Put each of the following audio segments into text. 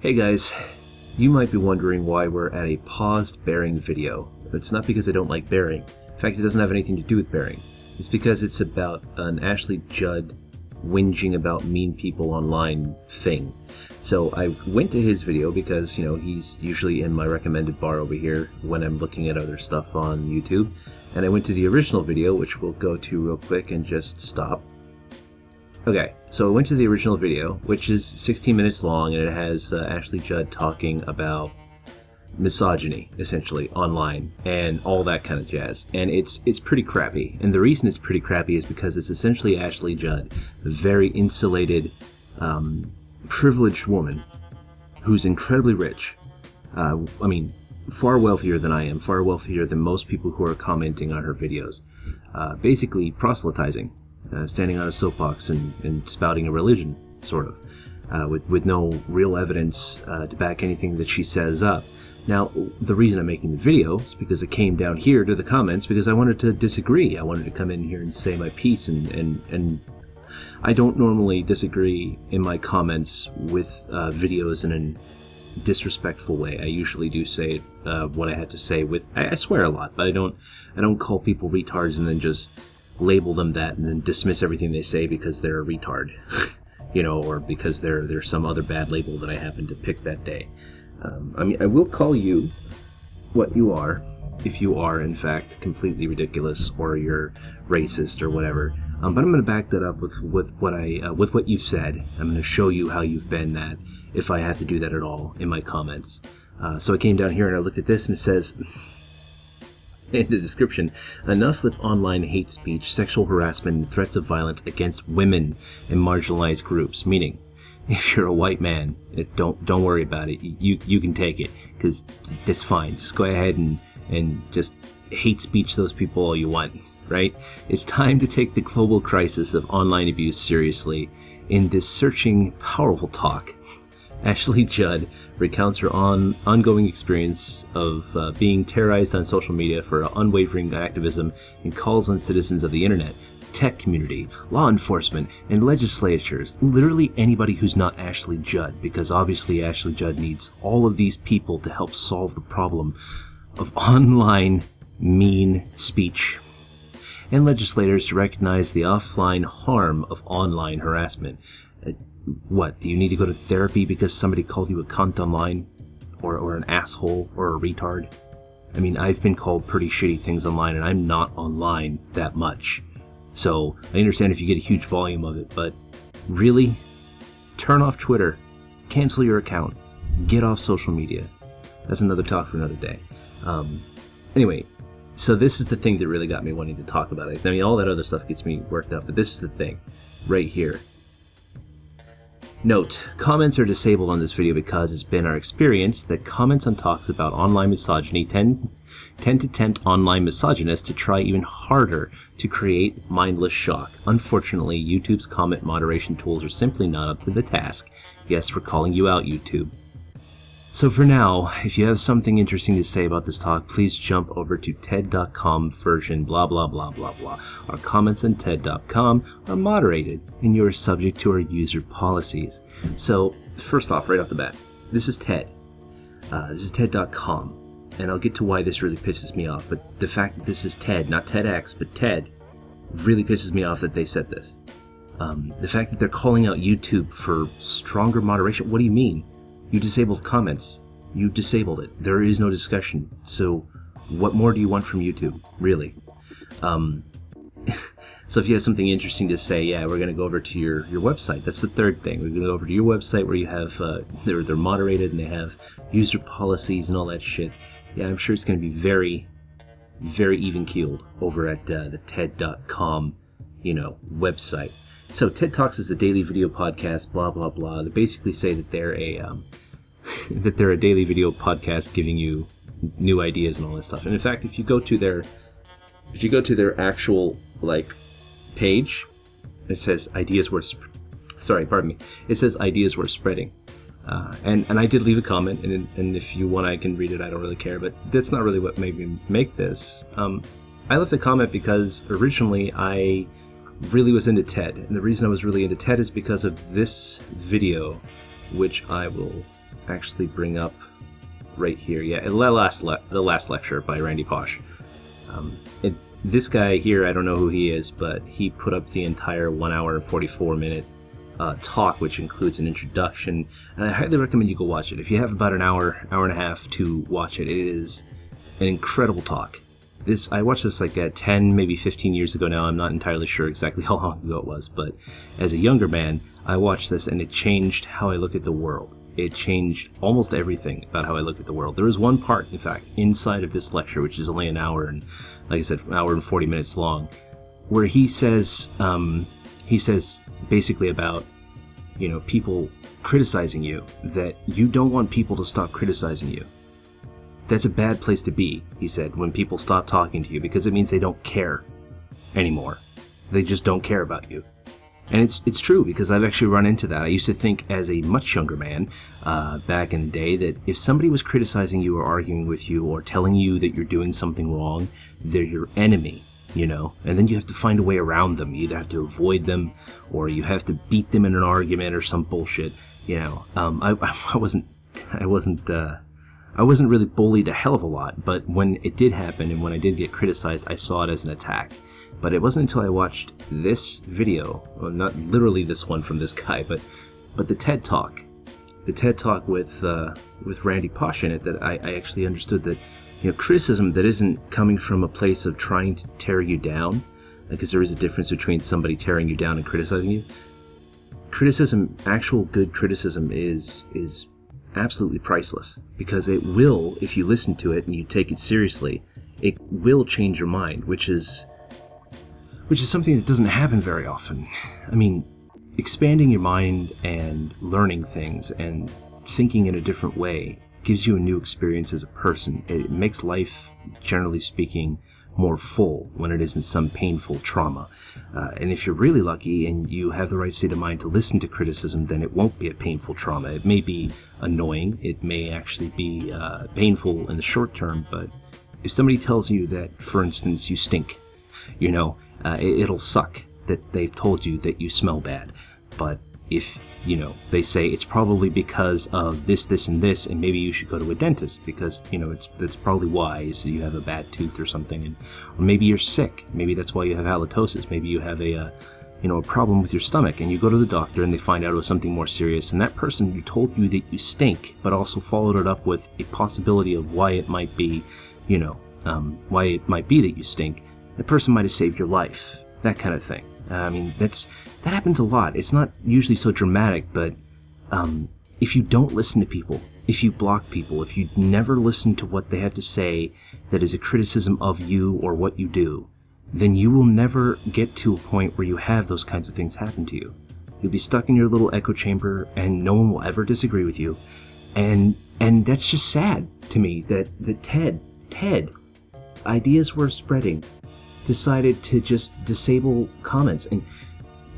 Hey guys, you might be wondering why we're at a paused bearing video. It's not because I don't like bearing. In fact, it doesn't have anything to do with bearing. It's because it's about an Ashley Judd whinging about mean people online thing. So I went to his video because, he's usually in my recommended bar over here when I'm looking at other stuff on YouTube. And I went to the original video, which we'll go to real quick and just stop. Okay, so I went to the original video, which is 16 minutes long, and it has Ashley Judd talking about misogyny, essentially, online, and all that kind of jazz. And it's pretty crappy. And the reason it's pretty crappy is because it's essentially Ashley Judd, a very insulated, privileged woman who's incredibly rich. Far wealthier than I am, far wealthier than most people who are commenting on her videos. Basically proselytizing. Standing on a soapbox and spouting a religion, sort of, with no real evidence to back anything that she says up. Now, the reason I'm making the video is because it came down here to the comments because I wanted to disagree. I wanted to come in here and say my piece, and I don't normally disagree in my comments with videos in a disrespectful way. I usually do say what I had to say with. I swear a lot, but I don't call people retards and then just label them that and then dismiss everything they say because they're a retard, or because they're some other bad label that I happen to pick that day. I will call you what you are if you are in fact completely ridiculous or you're racist or whatever. But I'm going to back that up with what you've said. I'm going to show you how you've been that if I have to do that at all in my comments. So I came down here and I looked at this and it says. In the description, enough with online hate speech, sexual harassment, and threats of violence against women and marginalized groups. Meaning, if you're a white man, don't worry about it. You can take it because that's fine. Just go ahead and just hate speech those people all you want. Right? It's time to take the global crisis of online abuse seriously. In this searching, powerful talk, Ashley Judd recounts her ongoing experience of being terrorized on social media for unwavering activism and calls on citizens of the internet, tech community, law enforcement, and legislatures, literally anybody who's not Ashley Judd, because obviously Ashley Judd needs all of these people to help solve the problem of online mean speech, and legislators to recognize the offline harm of online harassment. What, do you need to go to therapy because somebody called you a cunt online? Or an asshole? Or a retard? I mean, I've been called pretty shitty things online, and I'm not online that much. So, I understand if you get a huge volume of it, but really? Turn off Twitter. Cancel your account. Get off social media. That's another talk for another day. Anyway, so this is the thing that really got me wanting to talk about it. I mean, all that other stuff gets me worked up, but this is the thing. Right here. Note, comments are disabled on this video because it's been our experience that comments on talks about online misogyny tend to tempt online misogynists to try even harder to create mindless shock. Unfortunately, YouTube's comment moderation tools are simply not up to the task. Yes, we're calling you out, YouTube. So for now, if you have something interesting to say about this talk, please jump over to TED.com version blah blah blah blah blah. Our comments on TED.com are moderated and you are subject to our user policies. So first off, right off the bat, this is TED. This is TED.com. And I'll get to why this really pisses me off, but the fact that this is TED, not TEDx, but TED, really pisses me off that they said this. The fact that they're calling out YouTube for stronger moderation, what do you mean? You disabled comments. You disabled it. There is no discussion. So what more do you want from YouTube, really? So if you have something interesting to say, yeah, we're going to go over to your website. That's the third thing. We're going to go over to your website where you have, they're moderated and they have user policies and all that shit. Yeah, I'm sure it's going to be very, very even-keeled over at the TED.com, website. So TED Talks is a daily video podcast, blah, blah, blah. They basically say that they're a daily video podcast giving you new ideas and all this stuff. And in fact, if you go to their actual page, it says ideas worth it says ideas worth spreading. And I did leave a comment, and if you want, I can read it. I don't really care, but that's not really what made me make this. I left a comment because originally I really was into TED, and the reason I was really into TED is because of this video, which I will actually bring up right here. Yeah, the last lecture by Randy Pausch. This guy here, I don't know who he is, but he put up the entire 1 hour and 44 minute talk, which includes an introduction, and I highly recommend you go watch it. If you have about an hour and a half to watch it, it is an incredible talk. I watched this like 10, maybe 15 years ago now. I'm not entirely sure exactly how long ago it was, but as a younger man, I watched this and it changed how I look at the world. It changed almost everything about how I look at the world. There is one part, in fact, inside of this lecture, which is only an hour and, like I said, an hour and 40 minutes long, where he says basically about, people criticizing you, that you don't want people to stop criticizing you. That's a bad place to be, he said, when people stop talking to you, because it means they don't care anymore. They just don't care about you. And it's true, because I've actually run into that. I used to think as a much younger man, back in the day, that if somebody was criticizing you or arguing with you or telling you that you're doing something wrong, they're your enemy, and then you have to find a way around them. You either have to avoid them or you have to beat them in an argument or some bullshit, I wasn't really bullied a hell of a lot, but when it did happen and when I did get criticized, I saw it as an attack. But it wasn't until I watched this video, well, not literally this one from this guy, but the TED Talk with Randy Pausch in it, that I actually understood that, criticism that isn't coming from a place of trying to tear you down, because there is a difference between somebody tearing you down and criticizing you. Criticism, actual good criticism, is absolutely priceless, because it will, if you listen to it and you take it seriously, it will change your mind, which is something that doesn't happen very often. I mean, expanding your mind and learning things and thinking in a different way gives you a new experience as a person. It makes life, generally speaking, more full when it isn't some painful trauma. And if you're really lucky and you have the right state of mind to listen to criticism, then it won't be a painful trauma. It may be annoying. It may actually be painful in the short term, but if somebody tells you that, for instance, you stink, it'll suck that they've told you that you smell bad. But if, they say it's probably because of this, this, and this, and maybe you should go to a dentist because, that's probably why, so you have a bad tooth or something, or maybe you're sick. Maybe that's why you have halitosis. Maybe you have a problem with your stomach, and you go to the doctor and they find out it was something more serious, and that person who told you that you stink, but also followed it up with a possibility of why it might be, why it might be that you stink, that person might have saved your life. That kind of thing. I mean, that happens a lot. It's not usually so dramatic, but if you don't listen to people, if you block people, if you never listen to what they have to say that is a criticism of you or what you do, then you will never get to a point where you have those kinds of things happen to you. You'll be stuck in your little echo chamber and no one will ever disagree with you. And that's just sad to me that Ted, ideas were spreading, decided to just disable comments. And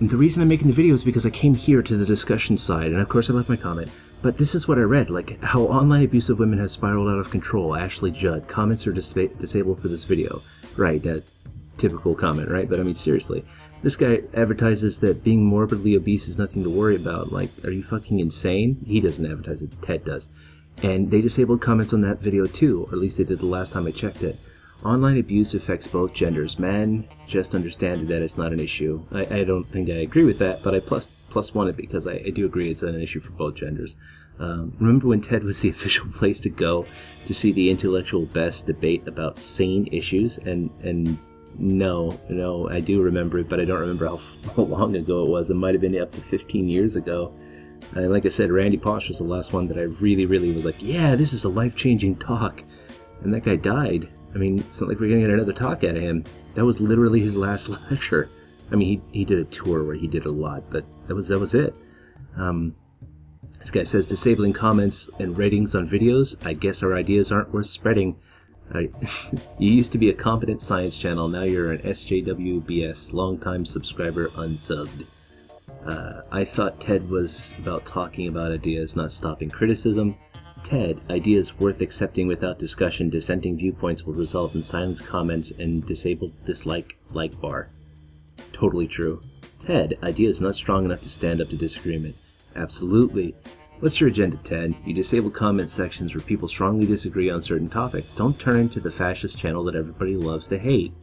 the reason I'm making the video is because I came here to the discussion side, and of course I left my comment, but this is what I read, like how online abuse of women has spiraled out of control. Ashley Judd, comments are disabled for this video. Right, that typical comment, right? But I mean, seriously, this guy advertises that being morbidly obese is nothing to worry about. Like, are you fucking insane? He doesn't advertise it, Ted does. And they disabled comments on that video too, or at least they did the last time I checked it. Online abuse affects both genders. Man, just understand that it's not an issue. I don't think I agree with that, but I plus one it because I do agree it's an issue for both genders. Remember when TED was the official place to go to see the intellectual best debate about sane issues? And no, I do remember it, but I don't remember how long ago it was. It might have been up to 15 years ago. And like I said, Randy Pausch was the last one that I really, really was like, yeah, this is a life-changing talk. And that guy died. I mean, it's not like we're going to get another talk out of him. That was literally his last lecture. I mean, he did a tour where he did a lot, but that was it. This guy says, disabling comments and ratings on videos. I guess our ideas aren't worth spreading. You used to be a competent science channel. Now you're an SJWBS. Longtime subscriber unsubbed. I thought TED was about talking about ideas, not stopping criticism. TED, ideas worth accepting without discussion. Dissenting viewpoints will result in silence comments and disabled dislike like bar. Totally true. TED, ideas not strong enough to stand up to disagreement. Absolutely. What's your agenda, Ted? You disable comment sections where people strongly disagree on certain topics. Don't turn into the fascist channel that everybody loves to hate.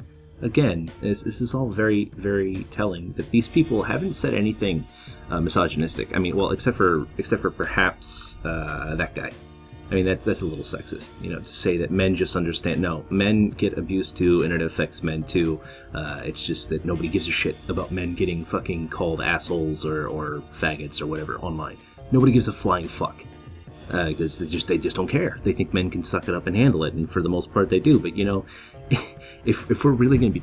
Again, this is all very, very telling that these people haven't said anything misogynistic. I mean, well, except for perhaps that guy. I mean, that's a little sexist, to say that men just understand. No, men get abused too, and it affects men too. It's just that nobody gives a shit about men getting fucking called assholes or faggots or whatever online. Nobody gives a flying fuck, because they just don't care. They think men can suck it up and handle it, and for the most part they do. But if we're really going to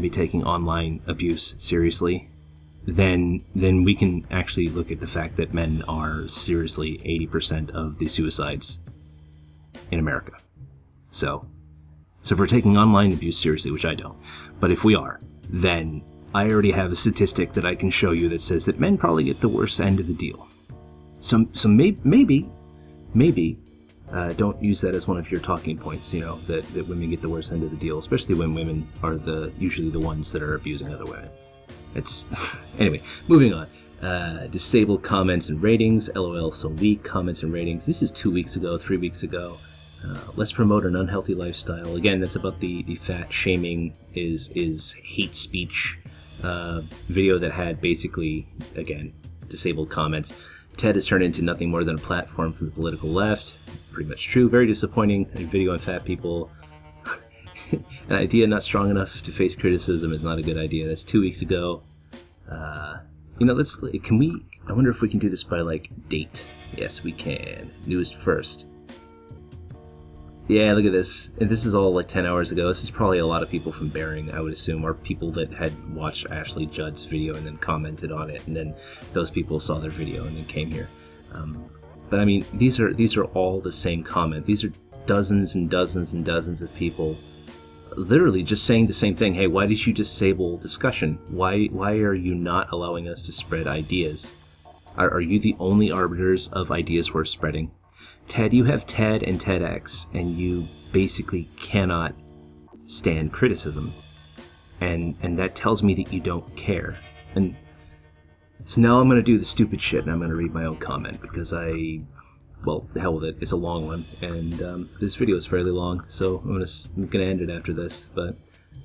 be taking online abuse seriously, then we can actually look at the fact that men are seriously 80% of the suicides in America. So if we're taking online abuse seriously, which I don't, but if we are, then I already have a statistic that I can show you that says that men probably get the worst end of the deal. So maybe, don't use that as one of your talking points, that women get the worst end of the deal, especially when women are usually the ones that are abusing other women. Anyway, moving on. Disable comments and ratings. LOL, so weak. Comments and ratings. This is 2 weeks ago, 3 weeks ago. Let's promote an unhealthy lifestyle. Again, that's about the fat shaming is hate speech video that had basically, again, disabled comments. TED has turned into nothing more than a platform for the political left. Pretty much true. Very disappointing. A video on fat people. An idea not strong enough to face criticism is not a good idea. That's 2 weeks ago. I wonder if we can do this by, date. Yes, we can. Newest first. Yeah, look at this. And this is all 10 hours ago. This is probably a lot of people from Bering, I would assume, or people that had watched Ashley Judd's video and then commented on it, and then those people saw their video and then came here. But I mean, these are all the same comment. These are dozens and dozens and dozens of people literally just saying the same thing. Hey, why did you disable discussion? Why are you not allowing us to spread ideas? Are you the only arbiters of ideas worth spreading? Ted, you have TED and TEDx, and you basically cannot stand criticism. And that tells me that you don't care. And so now I'm going to do the stupid shit, and I'm going to read my own comment, because well, the hell with it. It's a long one, and this video is fairly long, so I'm gonna end it after this. But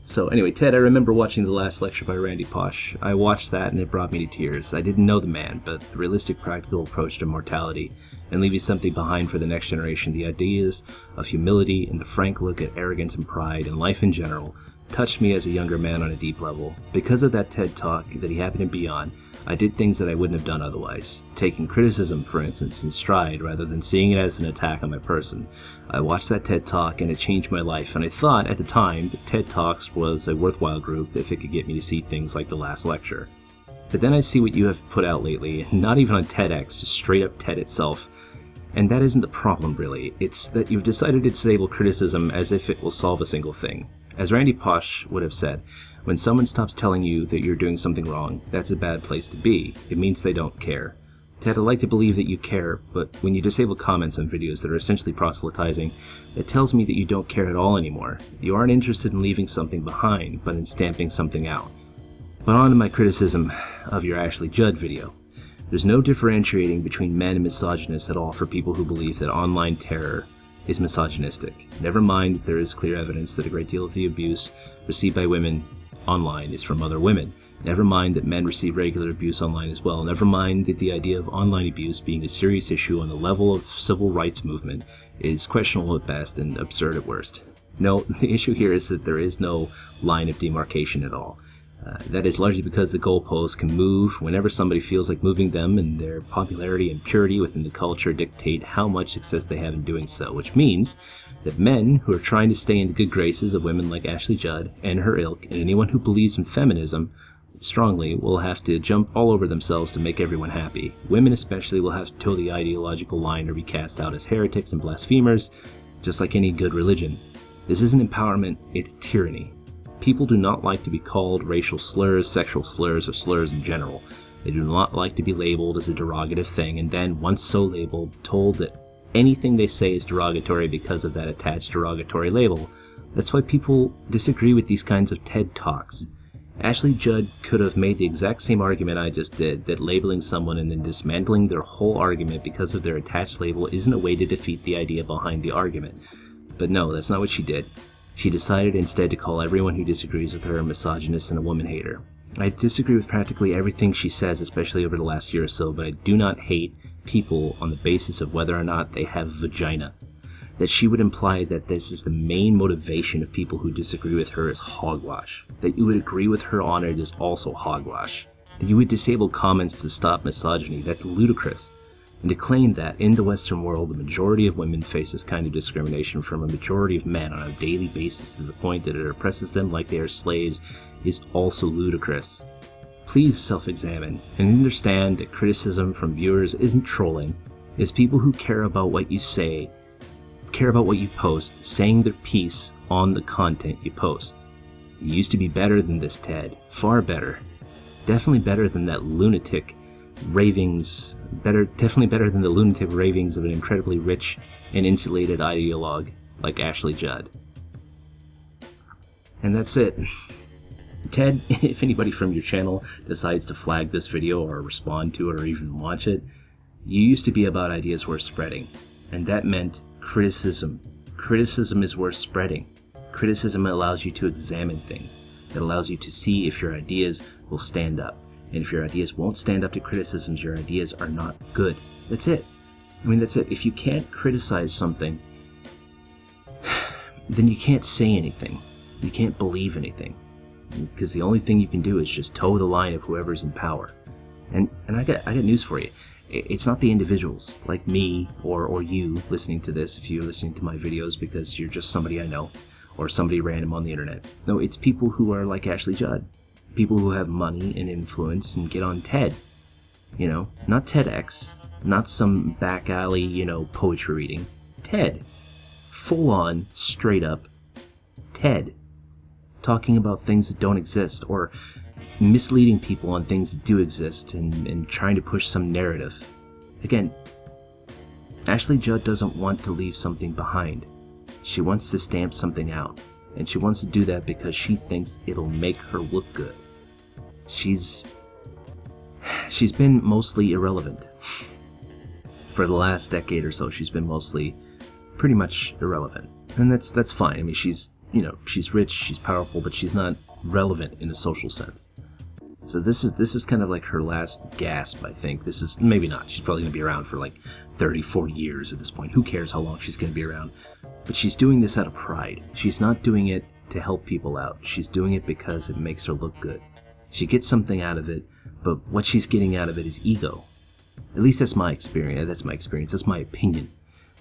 so anyway, Ted, I remember watching the last lecture by Randy Posh. I watched that, and it brought me to tears. I didn't know the man, but the realistic, practical approach to mortality and leaving something behind for the next generation, the ideas of humility and the frank look at arrogance and pride and life in general, touched me as a younger man on a deep level. Because of that TED Talk that he happened to be on, I did things that I wouldn't have done otherwise. Taking criticism, for instance, in stride rather than seeing it as an attack on my person. I watched that TED Talk and it changed my life, and I thought at the time that TED Talks was a worthwhile group if it could get me to see things like the last lecture. But then I see what you have put out lately, not even on TEDx, just straight up TED itself. And that isn't the problem, really. It's that you've decided to disable criticism as if it will solve a single thing. As Randy Posh would have said, when someone stops telling you that you're doing something wrong, that's a bad place to be. It means they don't care. Ted, I'd like to believe that you care, but when you disable comments on videos that are essentially proselytizing, it tells me that you don't care at all anymore. You aren't interested in leaving something behind, but in stamping something out. But on to my criticism of your Ashley Judd video. There's no differentiating between men and misogynists at all for people who believe that online terror is misogynistic. Never mind that there is clear evidence that a great deal of the abuse received by women online is from other women. Never mind that men receive regular abuse online as well. Never mind that the idea of online abuse being a serious issue on the level of civil rights movement is questionable at best and absurd at worst. No, the issue here is that there is no line of demarcation at all. That is largely because the goalposts can move whenever somebody feels like moving them, and their popularity and purity within the culture dictate how much success they have in doing so, which means that men who are trying to stay in the good graces of women like Ashley Judd and her ilk, and anyone who believes in feminism strongly, will have to jump all over themselves to make everyone happy. Women especially will have to toe the ideological line or be cast out as heretics and blasphemers, just like any good religion. This isn't empowerment, it's tyranny. People do not like to be called racial slurs, sexual slurs, or slurs in general. They do not like to be labeled as a derogative thing, and then, once so labeled, told that anything they say is derogatory because of that attached derogatory label. That's why people disagree with these kinds of TED Talks. Ashley Judd could have made the exact same argument I just did, that labeling someone and then dismantling their whole argument because of their attached label isn't a way to defeat the idea behind the argument. But no, that's not what she did. She decided instead to call everyone who disagrees with her a misogynist and a woman hater. I disagree with practically everything she says, especially over the last year or so, but I do not hate people on the basis of whether or not they have vagina. That she would imply that this is the main motivation of people who disagree with her is hogwash. That you would agree with her on it is also hogwash. That you would disable comments to stop misogyny, that's ludicrous. And to claim that in the Western world the majority of women face this kind of discrimination from a majority of men on a daily basis to the point that it oppresses them like they are slaves is also ludicrous. Please self-examine and understand that criticism from viewers isn't trolling. It's people who care about what you say, care about what you post, saying their piece on the content you post. You used to be better than this, Ted. Far better. Definitely better than that lunatic ravings. Definitely better than the lunatic ravings of an incredibly rich and insulated ideologue like Ashley Judd. And that's it. Ted, if anybody from your channel decides to flag this video or respond to it or even watch it, you used to be about ideas worth spreading. And that meant criticism. Criticism is worth spreading. Criticism allows you to examine things. It allows you to see if your ideas will stand up. And if your ideas won't stand up to criticisms, your ideas are not good. That's it. I mean, that's it. If you can't criticize something, then you can't say anything. You can't believe anything. Because the only thing you can do is just toe the line of whoever's in power. And I got news for you. It's not the individuals like me or you listening to this, if you're listening to my videos because you're just somebody I know or somebody random on the internet. No, it's people who are like Ashley Judd. People who have money and influence and get on TED. You know, not TEDx, not some back alley, poetry reading. TED. Full on, straight up TED. Talking about things that don't exist or misleading people on things that do exist and trying to push some narrative. Again, Ashley Judd doesn't want to leave something behind. She wants to stamp something out, and she wants to do that because she thinks it'll make her look good. She's been mostly irrelevant. For the last decade or so, she's been mostly pretty much irrelevant. And that's fine. I mean, she's rich, she's powerful, but she's not relevant in a social sense. So this is kind of like her last gasp, I think. This is, maybe not. She's probably going to be around for like 30, 40 years at this point. Who cares how long she's going to be around? But she's doing this out of pride. She's not doing it to help people out. She's doing it because it makes her look good. She gets something out of it, but what she's getting out of it is ego. At least that's my experience. That's my opinion.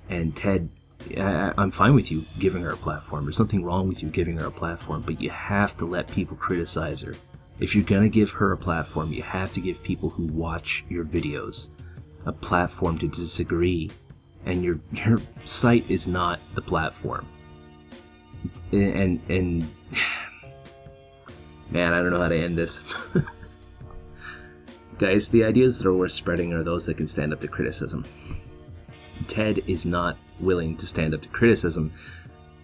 And Ted, I'm fine with you giving her a platform. There's nothing wrong with you giving her a platform, but you have to let people criticize her. If you're going to give her a platform, you have to give people who watch your videos a platform to disagree. And your site is not the platform. And man, I don't know how to end this. Guys, the ideas that are worth spreading are those that can stand up to criticism. Ted is not willing to stand up to criticism,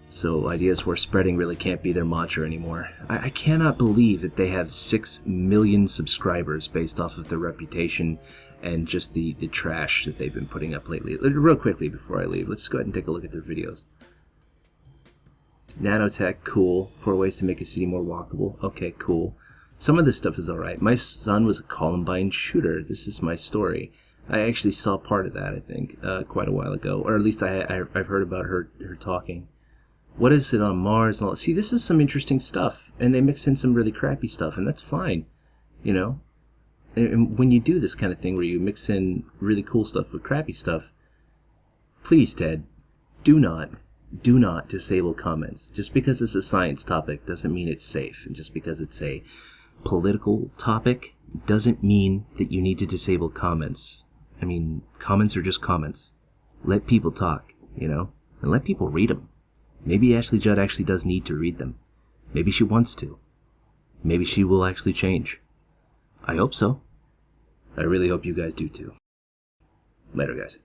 so ideas worth spreading really can't be their mantra anymore. I cannot believe that they have 6 million subscribers based off of their reputation and just the trash that they've been putting up lately. Real quickly before I leave, let's go ahead and take a look at their videos. Nanotech, cool. 4 ways to make a city more walkable. Okay, cool. Some of this stuff is alright. My son was a Columbine shooter. This is my story. I actually saw part of that, I think, quite a while ago. Or at least I've heard about her talking. What is it on Mars and all that? See, this is some interesting stuff. And they mix in some really crappy stuff, and that's fine. And when you do this kind of thing where you mix in really cool stuff with crappy stuff, please, Ted, do not disable comments. Just because it's a science topic doesn't mean it's safe. And just because it's a political topic doesn't mean that you need to disable comments. I mean, comments are just comments. Let people talk, and let people read them. Maybe Ashley Judd actually does need to read them. Maybe she wants to. Maybe she will actually change. I hope so. I really hope you guys do too. Later, guys.